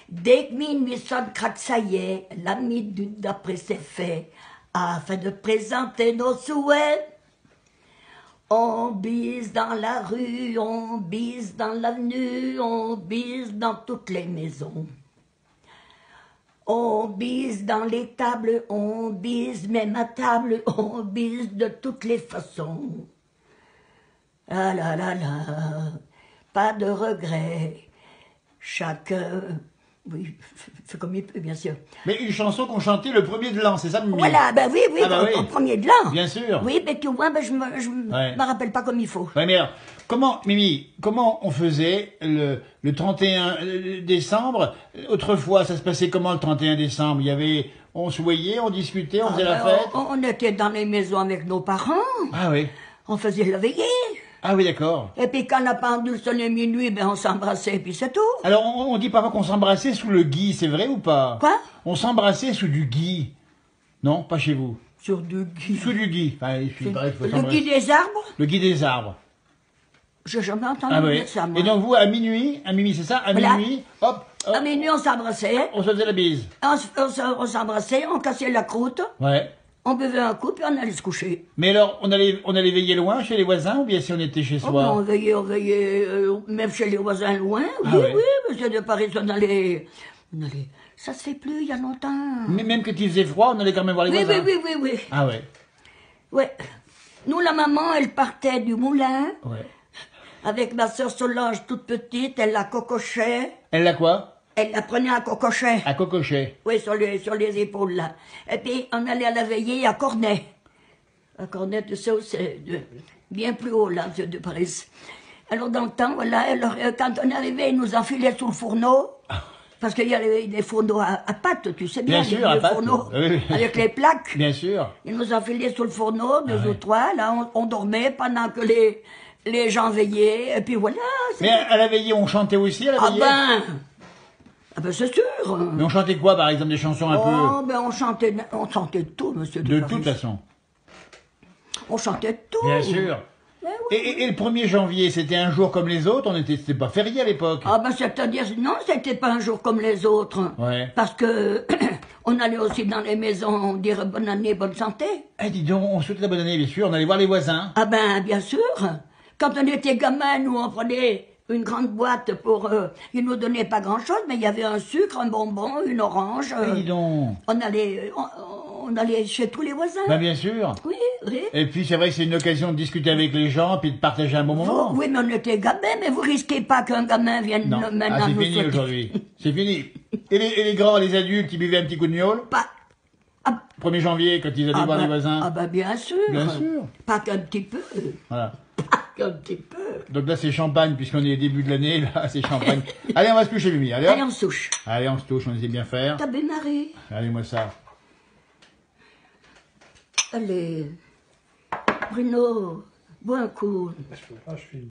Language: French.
Dès que minuit sonne, craque, ça y est, la minute d'après c'est fait, afin de présenter nos souhaits. On bise dans la rue, on bise dans l'avenue, on bise dans toutes les maisons. On bise dans les tables, on bise même à table, on bise de toutes les façons. Ah là là là, pas de regret, chacun, oui, fait comme il peut, bien sûr. Mais une chanson qu'on chantait le 1er de l'an, c'est ça, Mimi? Voilà, ben oui, Ah bah oui. au 1er de l'an. Bien sûr. Oui, mais tu vois, ben je me rappelle pas comme il faut. Ouais, mais alors, Mimi, comment on faisait le 31 décembre? Autrefois, ça se passait comment le 31 décembre? On se voyait, on discutait, on faisait la fête? On était dans les maisons avec nos parents. Ah oui. On faisait la veillée. Ah oui, d'accord. Et puis quand la pendule sonnait minuit, ben on s'embrassait et puis c'est tout. Alors, on dit parfois qu'on s'embrassait sous le gui, c'est vrai ou pas? Quoi? On s'embrassait sous du gui. Non, pas chez vous. Sur du gui. Sous du gui. Enfin, bref, Le gui des arbres? Le gui des arbres. J'ai jamais entendu Ah oui. dire ça, moi. Et donc vous, à minuit, c'est ça? À Voilà. minuit, hop, À minuit, on s'embrassait. on se faisait la bise. On s'embrassait, on cassait la croûte. Ouais. On buvait un coup, puis on allait se coucher. Mais alors, on allait veiller loin chez les voisins ou bien si on était chez Oh, soi? ben, on veillait même chez les voisins loin. Oui, Ah ouais. oui, monsieur de Paris, on allait... Ça se fait plus, il y a longtemps. Mais même quand il faisait froid, on allait quand même voir les Oui, voisins. oui. Ah ouais. Ouais. Nous, la maman, elle partait du moulin, Ouais. avec ma sœur Solange, toute petite, elle la cocochait. Elle l'a quoi? Elle la prenait à cocochet. À Cocochet. Oui, sur les épaules, là. Et puis, on allait à la veillée à Cornay. À Cornay, tu sais, c'est bien plus haut, là, monsieur de Paris. Alors, dans le temps, voilà, alors, quand on arrivait, ils nous enfilaient sous le fourneau. Parce qu'il y avait des fourneaux à pâte, tu sais bien. Bien sûr, à pâte. Fourneaux, Oui. avec les plaques. Bien sûr. Ils nous enfilaient sous le fourneau, deux ou trois. Là, on dormait pendant que les gens veillaient. Et puis voilà. Mais à la veillée, on chantait aussi à la veillée? Ah ben c'est sûr. Mais on chantait quoi, par exemple, des chansons un peu? Oh, ben on chantait tout, monsieur de De Paris. toute façon. On chantait tout. Bien sûr. Ben oui. Et le 1er janvier, c'était un jour comme les autres? C'était pas férié à l'époque? Ah ben c'est-à-dire, non, c'était pas un jour comme les autres. Ouais. Parce que on allait aussi dans les maisons dire bonne année, bonne santé. Eh, dis donc, on souhaitait la bonne année, bien sûr, on allait voir les voisins. Ah ben bien sûr. Quand on était gamin, nous on prenait une grande boîte pour... ils nous donnaient pas grand-chose, mais il y avait un sucre, un bonbon, une orange. Eh, dis donc. On allait chez tous les voisins. Ben, bien sûr. Oui, oui. Et puis, c'est vrai que c'est une occasion de discuter avec les gens, puis de partager un bon moment. Oui, mais on était gamins, mais vous risquez pas qu'un gamin vienne Non. maintenant c'est nous fini souhaiter. aujourd'hui. C'est fini. Et les grands, les adultes, qui buvaient un petit coup de gnôle? Pas... Ah, 1er janvier, quand ils allaient voir les voisins. ah ben bien sûr. Bien sûr. Pas qu'un petit peu. Voilà. Pas qu'un petit peu. Donc là, c'est champagne, puisqu'on est au début de l'année, là, c'est champagne. Allez, on va se coucher, Mimi. Allez, Allez, on se touche. Allez, on se touche, on sait bien faire. T'as bien marré. Allez, moi ça. Allez. Bruno, bois un coup.